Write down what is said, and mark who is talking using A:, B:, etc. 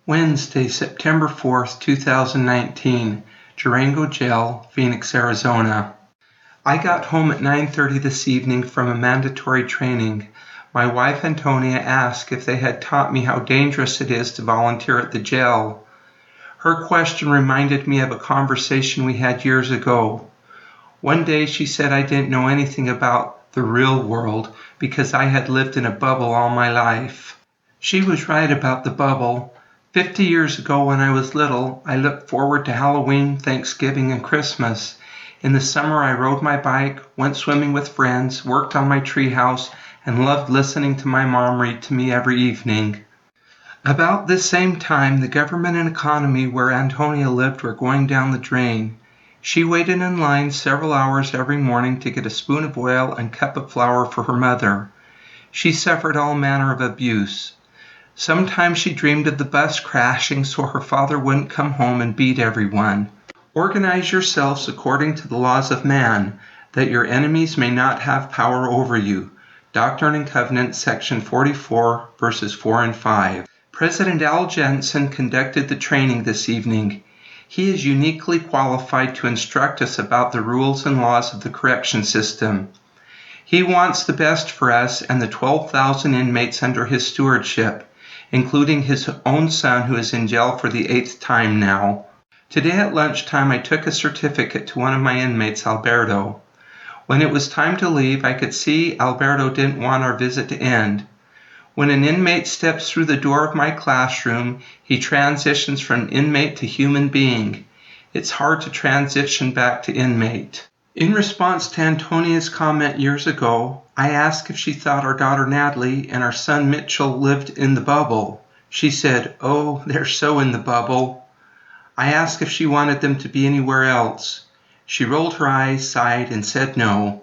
A: Wednesday, September 4th, 2019, Durango Jail, Phoenix, Arizona. I got home at 9:30 this evening from a mandatory training. My wife Antonia asked if they had taught me how dangerous it is to volunteer at the jail. Her question reminded me of a conversation we had years ago. One day she said I didn't know anything about the real world because I had lived in a bubble all my life. She was right about the bubble. 50 years ago when I was little, I looked forward to Halloween, Thanksgiving, and Christmas. In the summer I rode my bike, went swimming with friends, worked on my treehouse, and loved listening to my mom read to me every evening. About this same time, the government and economy where Antonia lived were going down the drain. She waited in line several hours every morning to get a spoon of oil and cup of flour for her mother. She suffered all manner of abuse. Sometimes she dreamed of the bus crashing so her father wouldn't come home and beat everyone. Organize yourselves according to the laws of man, that your enemies may not have power over you. Doctrine and Covenants, section 44, verses 4 and 5. President Al Jensen conducted the training this evening. He is uniquely qualified to instruct us about the rules and laws of the correction system. He wants the best for us and the 12,000 inmates under his stewardship, including his own son who is in jail for the 8th time now. Today at lunchtime I took a certificate to one of my inmates, Alberto. When it was time to leave, I could see Alberto didn't want our visit to end. When an inmate steps through the door of my classroom, he transitions from inmate to human being. It's hard to transition back to inmate. In response to Antonia's comment years ago, I asked if she thought our daughter Natalie and our son Mitchell lived in the bubble. She said, "Oh, they're so in the bubble." I asked if she wanted them to be anywhere else. She rolled her eyes, sighed, and said no.